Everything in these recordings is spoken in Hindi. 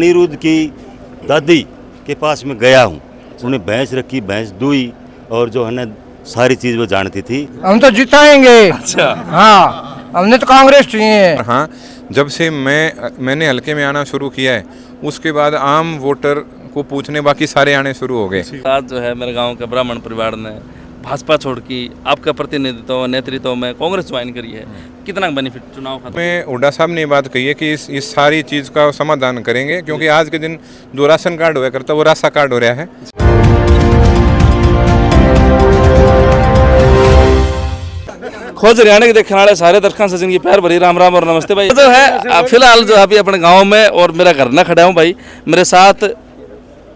अनिरुद्ध की दादी के पास में गया हूँ, उन्हें भैंस रखी, भैंस दुई, और जो है ना सारी चीज़ वो जानती थी। हम तो जिताएंगे। अच्छा। हाँ, हमने तो कांग्रेस चाहिए। हाँ, जब से मैंने हल्के में आना शुरू किया है उसके बाद आम वोटर को पूछने बाकी सारे आने शुरू हो गए। आज जो है मेरे गांव के ब्राह्मण परिवार ने भाजपा छोड़ की आपका प्रतिनिधित्व नेतृत्व में कांग्रेस ज्वाइन करी है, कितना बेनिफिट चुनाव का? में हुड्डा साहब ने बात कही है कि इस सारी चीज़ का समाधान करेंगे, क्योंकि आज के दिन जो राशन कार्ड हुआ करता वो राशा कार्ड हो रहा है। खोज हरियाणा के देखने वाले सारे दर्शकों से जिनकी प्यार भरी राम राम और नमस्ते भाई। जो है फिलहाल जो अभी अपने गांव में और मेरा घर ना खड़ा हूँ भाई, मेरे साथ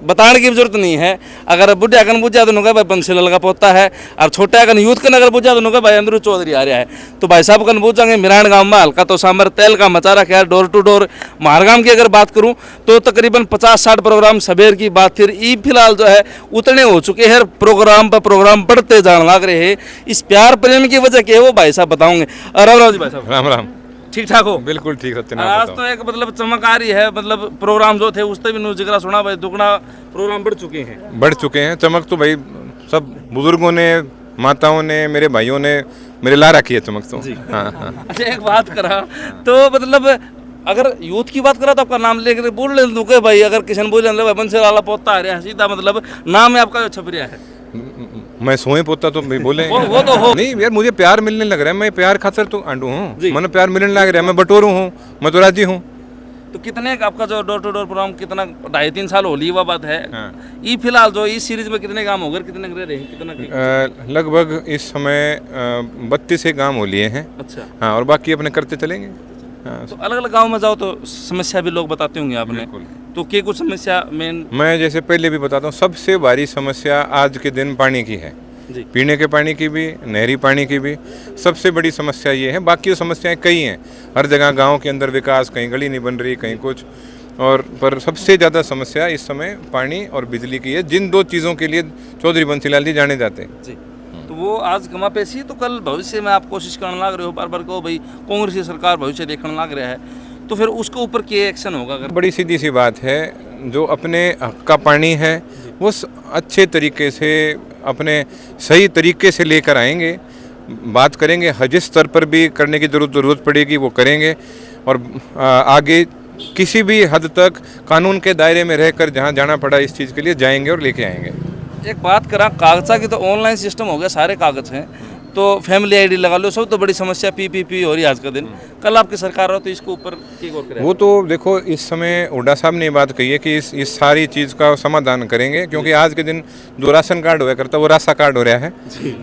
बताने की जरूरत नहीं है। अगर बुढ़े अगन बुझा तो नुका भाई बंसीलाल का पोता है, और छोटे अगन यूथ कन अगर बुझा तो नुका भाई अनिरुद्ध चौधरी आ रहा है। तो भाई साहब कन बुझाएंगे मिरान गांव में हल्का तो सांबर तेल का मचा रखा है, डोर टू डोर। महारगाम की अगर बात करूं तो तकरीबन 50-60 प्रोग्राम सबेर की बात फिर ई फिलहाल जो है उतने हो चुके हैं, प्रोग्राम पर प्रोग्राम बढ़ते जाने लग रहे हैं। इस प्यार प्रेम की वजह क्या है वो भाई साहब बताओंगे। राम राम जी भाई साहब। राम राम। ठीक ठाक हो? बिल्कुल ठीक है। आज तो एक मतलब चमक आ रही है, मतलब प्रोग्राम जो थे उससे भी न्यूज जिक्र सुना भाई, दुगना प्रोग्राम बढ़ चुके हैं। चमक तो भाई सब बुजुर्गों ने, माताओं ने, मेरे भाइयों ने मेरे ला रखी है चमक तो। हाँ हाँ। अच्छा एक बात करा तो मतलब अगर यूथ की बात करा तो आपका नाम लेकर बोल ले दूँ भाई, अगर किशन बोल भाई बंसीलाल पोता आ रहा है, सीधा मतलब नाम है आपका छप रहा है। मैं सोए पोता तो बोले वो तो हो नहीं यार, मुझे प्यार मिलने लग रहा है। मैं प्यार खातर तो आंडू हूँ, मैंने प्यार मिलने लग रहा है, मैं बटोरू हूँ, मैं तो राजी हूँ। तो कितने आपका जो डोर टू डोर प्रोग्राम कितना 2.5-3 साल हो ली हुआ बात है। हाँ। ये फिलहाल जो इस सीरीज में कितने काम हो गए, कितने रहे, कितना लगभग इस समय 32 गांव हो लिए हैं। अच्छा। हाँ, और बाकी अपने करते चलेंगे। हाँ। तो अलग अलग गांव में जाओ तो समस्या भी लोग बताते होंगे आपने, तो क्या कुछ समस्या मेन? मैं जैसे पहले भी बताता हूँ, सबसे भारी समस्या आज के दिन पानी की है जी। पीने के पानी की भी, नहरी पानी की भी सबसे बड़ी समस्या ये है। बाकी समस्याएं कई हैं, हर जगह गांव के अंदर विकास, कहीं गली नहीं बन रही, कहीं कुछ, और पर सबसे ज़्यादा समस्या इस समय पानी और बिजली की है, जिन दो चीज़ों के लिए चौधरी बंसीलाल जी जाने जाते हैं जी। तो वो आज कमा पेशी, तो कल भविष्य में आप कोशिश करने लग रहे हो बार बार को भाई कांग्रेस की सरकार भविष्य देखने लग रहा है, तो फिर उसके ऊपर क्या एक्शन होगा? अगर बड़ी सीधी सी बात है, जो अपने हक का पानी है वो अच्छे तरीके से, अपने सही तरीके से लेकर आएंगे, बात करेंगे, हज स्तर पर भी करने की ज़रूरत पड़ेगी वो करेंगे, और आगे किसी भी हद तक कानून के दायरे में रहकर जहां जाना पड़ा इस चीज़ के लिए जाएंगे और लेके आएंगे। एक बात करा कागजा की, तो ऑनलाइन सिस्टम हो गया, सारे कागज हैं, तो फैमिली आईडी लगा लो, सब तो बड़ी समस्या पीपीपी हो रही है आज का दिन। कल आपकी सरकार हो तो इसके ऊपर क्या गौर करें? वो तो देखो, इस समय हुड्डा साहब ने बात कही है कि इस सारी चीज़ का समाधान करेंगे, क्योंकि आज के दिन जो राशन कार्ड हुआ करता वो राशा कार्ड हो रहा है।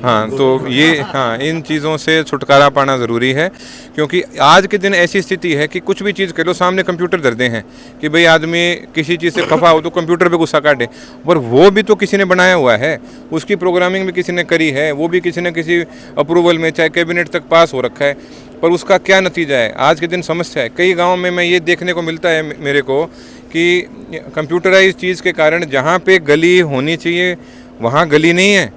हाँ, तो ये हाँ, इन चीज़ों से छुटकारा पाना ज़रूरी है, क्योंकि आज के दिन ऐसी स्थिति है कि कुछ भी चीज़ कर लो, सामने कंप्यूटर धर दे हैं कि भाई आदमी किसी चीज़ से खफा हो तो कंप्यूटर पे गुस्सा काटे, पर वो भी तो किसी ने बनाया हुआ है, उसकी प्रोग्रामिंग भी किसी ने करी है, वो भी किसी न किसी अप्रूवल में, चाहे कैबिनेट तक पास हो रखा है, पर उसका क्या नतीजा है आज के दिन समस्या है। कई गाँव में मैं ये देखने को मिलता है मेरे को कि कंप्यूटराइज चीज़ के कारण जहाँ पे गली होनी चाहिए वहाँ गली नहीं है,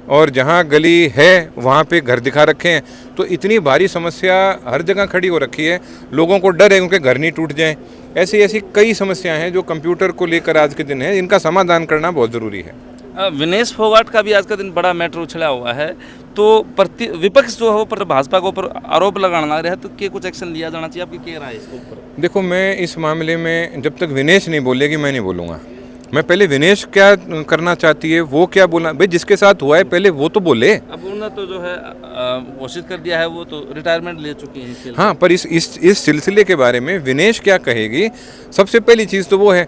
और जहाँ गली है वहाँ पे घर दिखा रखे हैं। तो इतनी भारी समस्या हर जगह खड़ी हो रखी है, लोगों को डर है उनके घर नहीं टूट जाएं। ऐसी ऐसी कई समस्याएं हैं जो कंप्यूटर को लेकर आज के दिन है, इनका समाधान करना बहुत ज़रूरी है। विनेश फोगाट का भी आज का दिन बड़ा मैटर उछला हुआ है, तो विपक्ष जो है वो पर भाजपा के ऊपर आरोप लगाने लग रहा है, तो क्या कुछ एक्शन लिया जाना चाहिए? आपकी क्या राय है इसके ऊपर? देखो, मैं इस मामले में जब तक विनेश नहीं बोलेगी मैं नहीं बोलूँगा। मैं पहले विनेश क्या करना चाहती है, वो क्या बोलना, भाई जिसके साथ हुआ है पहले वो तो बोले। अब उन्होंने तो जो है घोषित कर दिया है, वो तो रिटायरमेंट ले चुकी हैं। हाँ, पर इस सिलसिले के बारे में विनेश क्या कहेगी, सबसे पहली चीज़ तो वो है।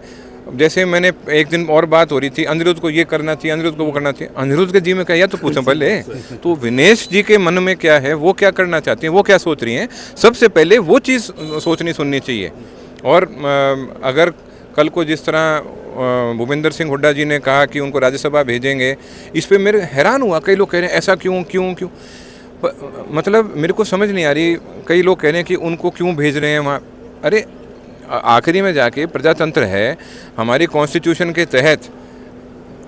जैसे मैंने एक दिन और बात हो रही थी, अनिरुद्ध को ये करना चाहिए, अनिरुद्ध को वो करना चाहिए, अनिरुद्ध के जी में क्या है तो पूछो पहले। तो विनेश जी के मन में क्या है, वो क्या करना चाहती हैं, वो क्या सोच रही हैं, सबसे पहले वो चीज़ सोचनी सुननी चाहिए। और अगर कल को जिस तरह भूपेंद्र सिंह हुड्डा जी ने कहा कि उनको राज्यसभा भेजेंगे, इस पे मेरे हैरान हुआ। कई लोग कह रहे हैं ऐसा क्यों क्यों क्यों, मतलब मेरे को समझ नहीं आ रही। कई लोग कह रहे हैं कि उनको क्यों भेज रहे हैं वहाँ। अरे आखिरी में जाके प्रजातंत्र है, हमारी कॉन्स्टिट्यूशन के तहत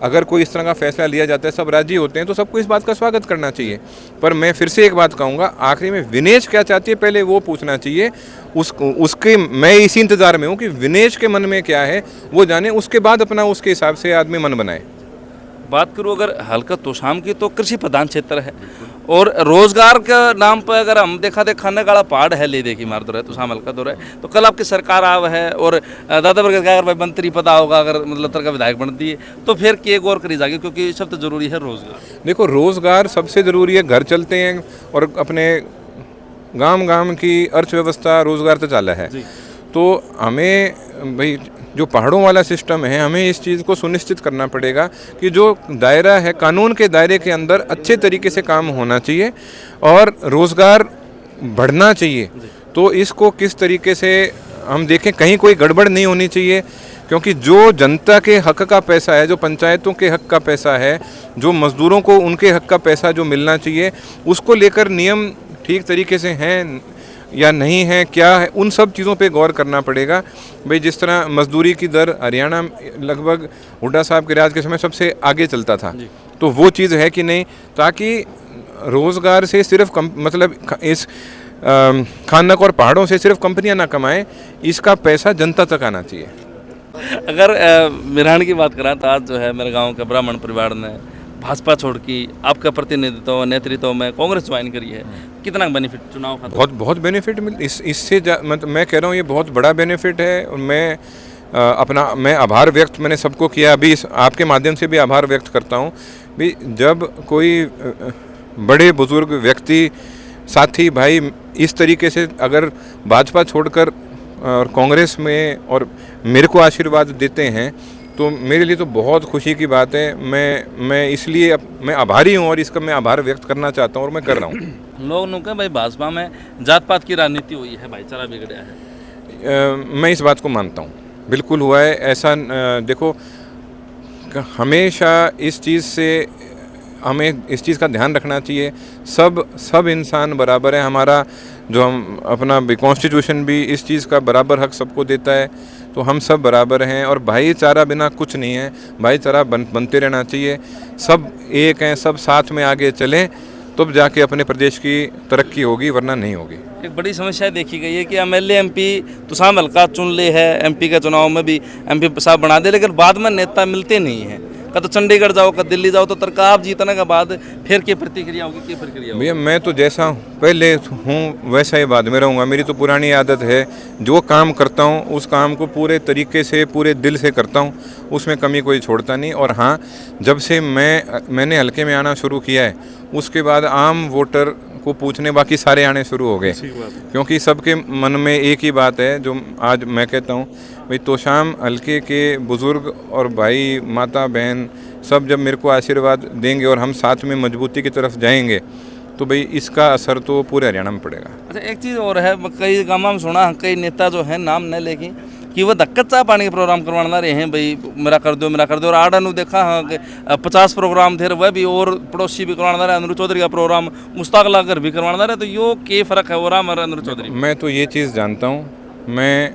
अगर कोई इस तरह का फैसला लिया जाता है, सब राजी होते हैं, तो सबको इस बात का स्वागत करना चाहिए। पर मैं फिर से एक बात कहूँगा, आखिरी में विनेश क्या चाहती है पहले वो पूछना चाहिए। उसके मैं इसी इंतज़ार में हूँ कि विनेश के मन में क्या है वो जाने, उसके बाद अपना उसके हिसाब से आदमी मन बनाए। बात करूँ अगर हल्का तोशाम की, तो कृषि प्रधान क्षेत्र है और रोजगार का नाम पर अगर हम देखा तो खाने का पहाड़ है, ले देखी मार दो है तोशाम हल्का दो है। तो कल आपकी सरकार आव है और दादा वर्ग का अगर भाई मंत्री पता होगा, अगर मतलब तरह का विधायक बनती है, तो फिर के गौर करी जाएगी, क्योंकि सबसे जरूरी है रोजगार। देखो, रोजगार सबसे ज़रूरी है, घर चलते हैं और अपने गांव की अर्थव्यवस्था रोजगार से चाला है। तो हमें भाई जो पहाड़ों वाला सिस्टम है, हमें इस चीज़ को सुनिश्चित करना पड़ेगा कि जो दायरा है, कानून के दायरे के अंदर अच्छे तरीके से काम होना चाहिए और रोज़गार बढ़ना चाहिए। तो इसको किस तरीके से हम देखें, कहीं कोई गड़बड़ नहीं होनी चाहिए, क्योंकि जो जनता के हक का पैसा है, जो पंचायतों के हक का पैसा है, जो मज़दूरों को उनके हक का पैसा जो मिलना चाहिए, उसको लेकर नियम ठीक तरीके से हैं या नहीं है, क्या है, उन सब चीज़ों पे गौर करना पड़ेगा। भाई जिस तरह मजदूरी की दर हरियाणा लगभग हुड्डा साहब के राज के समय सबसे आगे चलता था, तो वो चीज़ है कि नहीं, ताकि रोज़गार से सिर्फ मतलब इस खानक और पहाड़ों से सिर्फ कंपनियां ना कमाएं, इसका पैसा जनता तक आना चाहिए। अगर मिरान की बात करें तो आज जो है मेरे गाँव के ब्राह्मण परिवार ने भाजपा छोड़ के आपका प्रतिनिधित्व नेतृत्व में कांग्रेस ज्वाइन करी है, कितना बेनिफिट चुनाव का? बहुत बेनिफिट इससे मतलब मैं कह रहा हूँ ये बहुत बड़ा बेनिफिट है। और मैं आभार व्यक्त मैंने सबको किया, अभी आपके माध्यम से भी आभार व्यक्त करता हूँ। भी जब कोई बड़े बुजुर्ग व्यक्ति, साथी, भाई इस तरीके से अगर भाजपा छोड़कर और कांग्रेस में और मेरे को आशीर्वाद देते हैं, तो मेरे लिए तो बहुत खुशी की बात है। मैं इसलिए मैं आभारी हूँ और इसका मैं आभार व्यक्त करना चाहता हूँ और मैं कर रहा हूँ। लोग नुके भाई भाजपा में जात पात की राजनीति हुई है, भाईचारा बिगड़ा है। मैं इस बात को मानता हूँ, बिल्कुल हुआ है ऐसा। देखो, हमेशा इस चीज़ से हमें इस चीज़ का ध्यान रखना चाहिए, सब इंसान बराबर है। हमारा जो हम अपना कॉन्स्टिट्यूशन भी इस चीज़ का बराबर हक सबको देता है, तो हम सब बराबर हैं और भाईचारा बिना कुछ नहीं है। भाईचारा बनते रहना चाहिए, सब एक हैं, सब साथ में आगे चलें, तब जाके अपने प्रदेश की तरक्की होगी, वरना नहीं होगी। एक बड़ी समस्या देखी गई है कि एमएलए एमपी तोशाम हल्का चुन ले है, एमपी के चुनाव में भी एमपी साहब बना दे, लेकिन बाद में नेता मिलते नहीं हैं। कद चंडीगढ़ जाओ, कद दिल्ली जाओ, तो तरका आप जीतने के बाद फिर क्या प्रतिक्रिया होगी, क्या प्रक्रिया होगी? भैया, मैं तो जैसा पहले हूँ वैसा ही बाद में रहूँगा। मेरी तो पुरानी आदत है, जो काम करता हूँ उस काम को पूरे तरीके से, पूरे दिल से करता हूँ, उसमें कमी कोई छोड़ता नहीं। और हाँ, जब से मैंने हल्के में आना शुरू किया है, उसके बाद आम वोटर को पूछने बाकी सारे आने शुरू हो गए, क्योंकि सबके मन में एक ही बात है जो आज मैं कहता हूँ। भाई तोशाम हल्के के बुज़ुर्ग और भाई, माता, बहन सब जब मेरे को आशीर्वाद देंगे और हम साथ में मजबूती की तरफ जाएंगे, तो भाई इसका असर तो पूरे हरियाणा में पड़ेगा। अच्छा, एक चीज़ और है, कई गाँव में सुना कई नेता जो है नाम न लेके कि वो धक्कत चाह पानी के प्रोग्राम करवाना रहे हैं, भाई मेरा कर दो। और आड़ा नु देखा हाँ 50 प्रोग्राम थे, वह भी और पड़ोसी भी करवाना रहे, अनिरुद्ध चौधरी का प्रोग्राम मुश्ताक लाकर भी करवाना रहे। तो यो क्या फ़र्क है वो राम और अनिरुद्ध चौधरी? मैं तो ये चीज़ जानता हूँ, मैं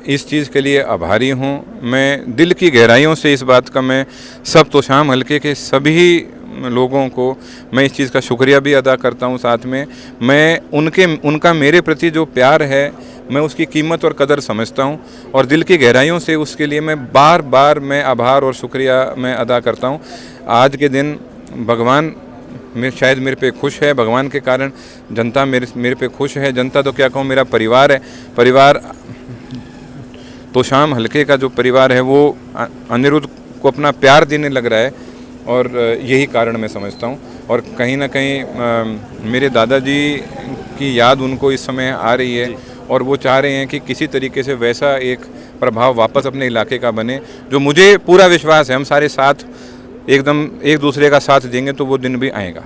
इस चीज़ के लिए आभारी हूँ। मैं दिल की गहराइयों से इस बात का मैं सब तोशाम हल्के के सभी लोगों को मैं इस चीज़ का शुक्रिया भी अदा करता हूँ। साथ में मैं उनका मेरे प्रति जो प्यार है, मैं उसकी कीमत और कदर समझता हूँ और दिल की गहराइयों से उसके लिए मैं बार बार मैं आभार और शुक्रिया मैं अदा करता हूँ। आज के दिन भगवान शायद मेरे पे खुश है, भगवान के कारण जनता मेरे पे खुश है। जनता तो क्या कहूँ, मेरा परिवार है। परिवार तोशाम हल्के का जो परिवार है वो अनिरुद्ध को अपना प्यार देने लग रहा है और यही कारण मैं समझता हूँ। और कहीं ना कहीं मेरे दादाजी की याद उनको इस समय आ रही है और वो चाह रहे हैं कि किसी तरीके से वैसा एक प्रभाव वापस अपने इलाके का बने, जो मुझे पूरा विश्वास है हम सारे साथ एकदम एक दूसरे का साथ देंगे तो वो दिन भी आएगा।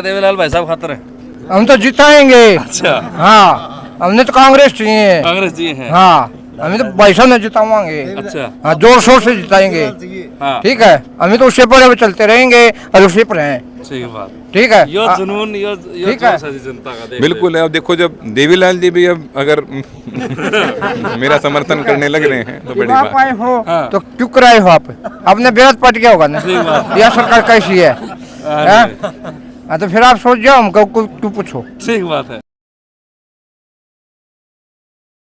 देवीलाल भाई साहब खातर है, हम तो जिताएंगे। अच्छा, हाँ, हमने तो कांग्रेस चाहिए। कांग्रेस जी है, हाँ, हमें तो पैसा में जितावाएंगे। अच्छा, हाँ, जोर शोर से जिताएंगे। हाँ। ठीक है, हम तो उससे पर चलते रहेंगे और उसी पर हैं। सही बात। ठीक है, यो जुनून यो ठीक है। जोश है जी जनता का, देख बिल्कुल है। अब देखो जब देवीलाल जी भी अब अगर मेरा समर्थन करने लग रहे हैं तो बड़ी जब आप बात। आए हो तो क्यों कराए हो आप? आपने विरोध पार्टी क्या होगा ना, यह सरकार कैसी है? हाँ? हाँ, तो फिर आप सोच जाओ, हमको क्यों पूछो? ठीक बात है।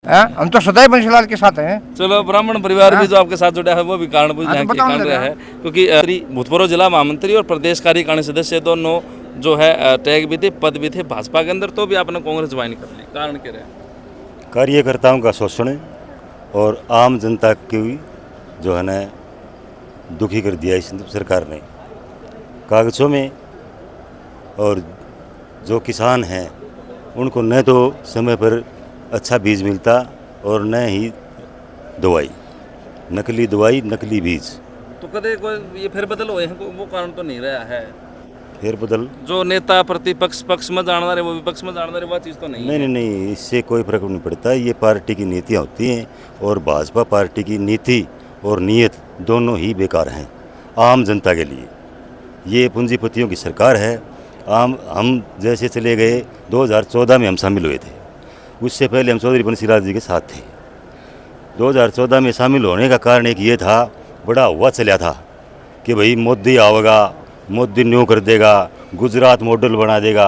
हाँ? हम तो सदैव बंसीलाल के साथ हैं। चलो, ब्राह्मण परिवार भी जो आपके साथ जुड़ा है वो भी कारणभूत हाँ, तो यहाँ की बताओ कान ना रहा जरा। है, क्योंकि भूतपूर्व जिला महामंत्री और प्रदेश कार्यकारिणी सदस्य दोनों जो है टैग भी थे, पद भी थे भाजपा के अंदर, तो भी आपने कांग्रेस ज्वाइन कर ली, कारण क्या रहा? कार्यकर्ताओं का शोषण और आम जनता की जो है ना दुखी कर दिया इस सरकार ने कागज़ों में। और जो किसान हैं उनको न तो समय पर अच्छा बीज मिलता और न ही दवाई, नकली दवाई, नकली बीज। तो कदे कोई ये फिर बदल हुए हैं, वो कारण तो नहीं रहा है। फिर बदल जो नेता प्रतिपक्ष पक्ष में जानना रहे, वो विपक्ष में जानना रहे, वो चीज़ तो नहीं है। नहीं, इससे कोई फर्क नहीं पड़ता। ये पार्टी की नीतियाँ होती हैं और भाजपा पार्टी की नीति और नीयत दोनों ही बेकार हैं आम जनता के लिए। ये पूंजीपतियों की सरकार है। हम जैसे चले गए 2014 में हम शामिल हुए थे, उससे पहले हम चौधरी बंसीलाल जी के साथ थे। 2014 में शामिल होने का कारण एक ये था, बड़ा हुआ चला था कि भाई मोदी आवेगा, मोदी न्यू कर देगा, गुजरात मॉडल बना देगा,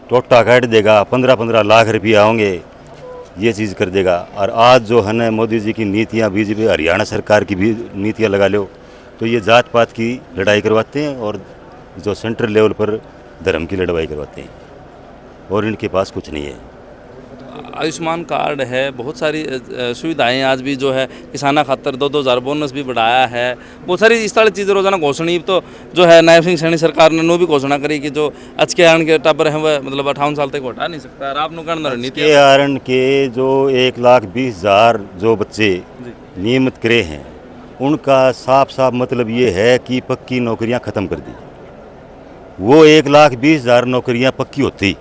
टोटा काट देगा, 15-15 लाख रुपया होंगे, ये चीज़ कर देगा। और आज जो है ना मोदी जी की नीतियाँ, बीजेपी हरियाणा सरकार की भी नीतियाँ लगा लो, तो ये जात पात की लड़ाई करवाते हैं और जो सेंट्रल लेवल पर धर्म की लड़ाई करवाते हैं, और इनके पास कुछ नहीं है। आयुष्मान कार्ड है, बहुत सारी सुविधाएं आज भी जो है किसाना खातर 2-2 हज़ार बोनस भी बढ़ाया है, बहुत सारी इस तरह चीज़ें रोजाना घोषणा तो जो है नायब सिंह सैनी सरकार ने वो भी घोषणा करी कि जो आज के आरण के टाबर हैं वह मतलब 58 साल तक हटा नहीं सकता। और आपने कहना रणनीति के आरण के जो 1,20,000 जो बच्चे नियमित करे हैं, उनका साफ साफ मतलब ये है कि पक्की नौकरियां ख़त्म कर दी। वो 1,20,000 नौकरियां पक्की होती,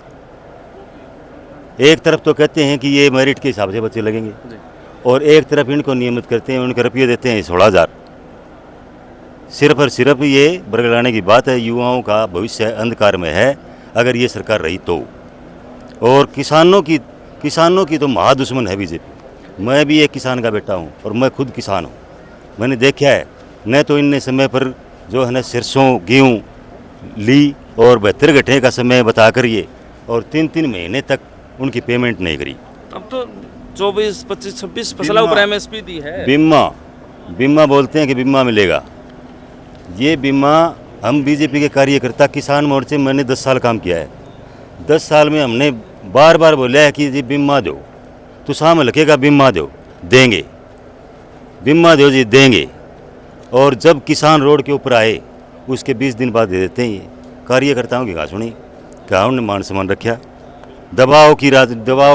एक तरफ तो कहते हैं कि ये मेरिट के हिसाब से बच्चे लगेंगे, और एक तरफ इनको नियमित करते हैं, उनके रुपये देते हैं 16,000। सिर्फ और सिर्फ ये बरगलाने की बात है। युवाओं का भविष्य अंधकार में है अगर ये सरकार रही तो। और किसानों की तो महादुश्मन है बीजेपी। मैं भी एक किसान का बेटा हूँ और मैं खुद किसान हूँ। मैंने देखा है, न तो इनने समय पर जो है ना सरसों गेहूँ ली और 72 घंटे का समय बता कर ये, और 3-3 महीने तक उनकी पेमेंट नहीं करी। अब तो 24, 25, 26 फसलों पर MSP दी है। बीमा बोलते हैं कि बीमा मिलेगा। ये बीमा, हम बीजेपी के कार्यकर्ता किसान मोर्चे, मैंने 10 साल काम किया है। 10 साल में हमने बार बार बोला है कि जी बीमा दो, तो साम लखेगा बीमा दो, देंगे, बीमा दो जी देंगे। और जब किसान रोड के ऊपर आए उसके 20 दिन बाद दे देते हैं। ये कार्यकर्ताओं की कहा सुनी, क्या उन्होंने मान सम्मान रखा? दबाव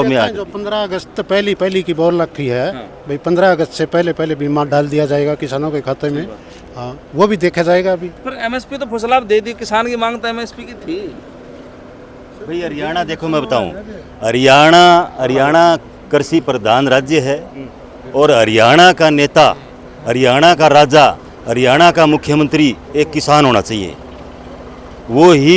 में आ जो 15 अगस्त पहली की बोल रखी है भाई, 15 अगस्त से पहले बीमा डाल दिया जाएगा किसानों के खाते में। हाँ, वो भी देखा जाएगा अभी। पर MSP तो फसल आप दे दी, किसान की मांग तो MSP की थी भाई। हरियाणा देखो, मैं बताऊं, हरियाणा कृषि प्रधान राज्य है, और हरियाणा का नेता, हरियाणा का राजा, हरियाणा का मुख्यमंत्री एक किसान होना चाहिए।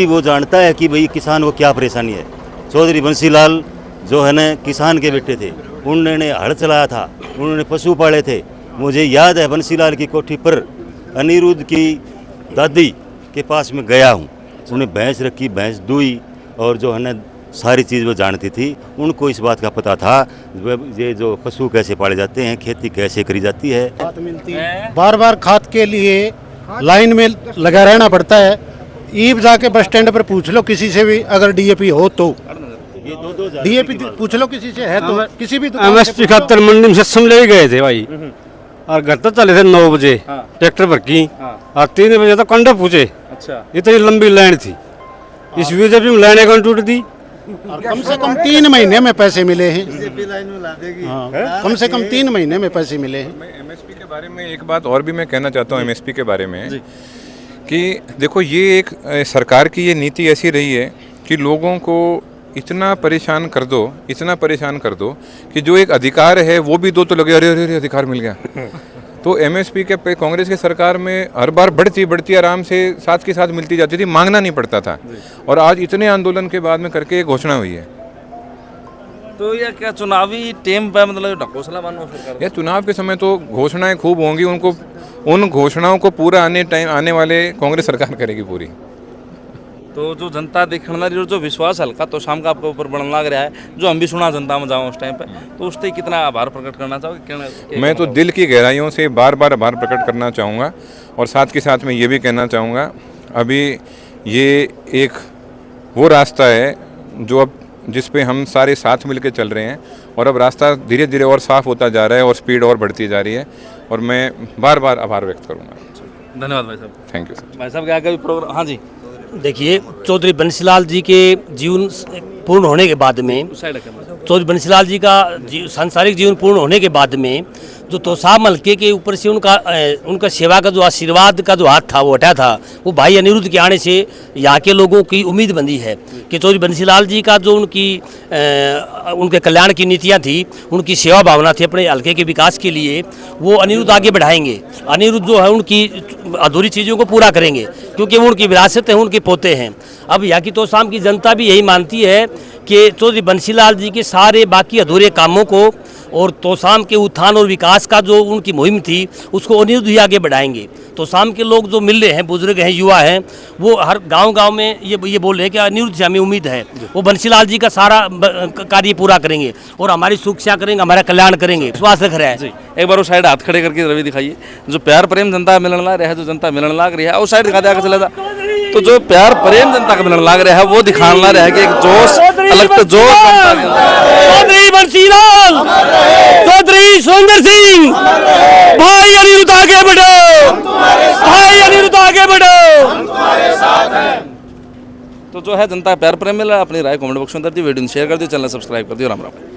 वो जानता है कि भाई किसान को क्या परेशानी है। चौधरी बंसीलाल जो है ना किसान के बेटे थे, उन्होंने हल चलाया था, उन्होंने पशु पाले थे। मुझे याद है बंसीलाल की कोठी पर अनिरुद्ध की दादी के पास में गया हूँ, उन्हें भैंस रखी, भैंस दुई, और जो है ना सारी चीज़ वो जानती थी। उनको इस बात का पता था ये जो पशु कैसे पाले जाते हैं, खेती कैसे करी जाती है। खाद मिलती है, बार बार खाद के लिए लाइन में लगा रहना पड़ता है। ईब जाके बस स्टैंड पर पूछ लो किसी से भी, अगर DAP हो तो DAP पूछ लो किसी से, है तो किसी भी MSP खातर मंडी में सत्संग ले गए थे भाई, और घर तक चले थे 9 बजे ट्रैक्टर भर की, और 3 बजे तक कंडा पूछे। अच्छा, इतनी लंबी लाइन थी। इस बीजेपी में लाइनें कौन टूट दी। और कम से कम 3 महीने में पैसे मिले हैं। हाँ, कम से कम 3 महीने में पैसे मिले हैं। मैं MSP के बारे में एक बात और भी मैं कहना चाहता हूँ MSP के बारे में, कि देखो ये एक सरकार की ये नीति ऐसी रही है कि लोगों को इतना परेशान कर दो कि जो एक अधिकार है वो भी दो तो लगे अरे अरे अरे अधिकार मिल गया। तो एमएसपी के पे कांग्रेस की सरकार में हर बार बढ़ती आराम से साथ के साथ मिलती जाती थी, मांगना नहीं पड़ता था। और आज इतने आंदोलन के बाद में करके एक घोषणा हुई है। तो ये क्या चुनावी टेम पे मतलब ढकोसला मानो सरकार? यह चुनाव के समय तो घोषणाएं खूब होंगी, उनको उन घोषणाओं को पूरा आने वाले कांग्रेस सरकार करेगी पूरी। तो जो जनता देखने लगी और जो विश्वास हल्का तो शाम का आपके ऊपर बढ़ने लग रहा है, जो हम भी सुना जनता में जाऊँ उस टाइम पे, तो उससे कितना आभार प्रकट करना चाहोगे? मैं तो दिल की गहराइयों से बार बार आभार प्रकट करना चाहूँगा। और साथ के साथ मैं ये भी कहना चाहूँगा, अभी ये एक वो रास्ता है जो अब जिस पे हम सारे साथ मिलकर चल रहे हैं, और अब रास्ता धीरे धीरे और साफ होता जा रहा है और स्पीड और बढ़ती जा रही है, और मैं बार बार आभार व्यक्त करूँगा। धन्यवाद भाई साहब। Thank you sir. भाई साहब क्या कभी प्रोग्राम? हाँ जी, देखिए, चौधरी बंसीलाल जी के जीवन पूर्ण होने के बाद में, चौधरी बंसीलाल जी का सांसारिक जीवन पूर्ण होने के बाद में जो तोसाम हल्के के ऊपर से उनका सेवा का जो आशीर्वाद का जो हाथ था वो हटा था, वो भाई अनिरुद्ध के आने से यहाँ के लोगों की उम्मीद बंधी है कि चौधरी बंसीलाल जी का जो उनके कल्याण की नीतियाँ थी, उनकी सेवा भावना थी अपने हल्के के विकास के लिए, वो अनिरुद्ध आगे बढ़ाएंगे। अनिरुद्ध जो है उनकी अधूरी चीज़ों को पूरा करेंगे, क्योंकि वो उनकी विरासत है, उनके पोते हैं। अब यहाँ की तोसाम की जनता भी यही मानती है कि चौधरी बंसीलाल जी के सारे बाकी अधूरे कामों को और तोसाम के उत्थान और विकास का जो उनकी मुहिम थी उसको अनिरुद्ध ही आगे बढ़ाएंगे। तोसाम के लोग जो मिल रहे हैं, बुजुर्ग हैं, युवा हैं, वो हर गांव में ये बोल रहे हैं कि अनिरुद्ध से हमें उम्मीद है, वो बंसीलाल जी का सारा कार्य पूरा करेंगे और हमारी सुरक्षा करेंगे, हमारा कल्याण करेंगे, विश्वास रख रहे हैं। एक बार वो साइड हाथ खड़े करके रवि दिखाइए, जो प्यार प्रेम जनता मिलने लग रहा है, जो जनता मिलने लग रही है, उस साइड दिखा दिया चला था। तो जो प्यार प्रेम जनता का मिलने लग रहा है वो दिखाने लग रहा है कि एक जोश अलग तो जोश चौधरी बंसीलाल, चौधरी सुंदर सिंह, भाई अनिरुद्ध आगे बढ़ो, भाई अनिरुद्ध आगे बढ़ो। तो जो है जनता प्यार प्रेम मिला। अपनी राय कमेंट बॉक्स में दर्ज, वीडियो शेयर कर दिए, चैनल सब्सक्राइब कर दिए। राम राम।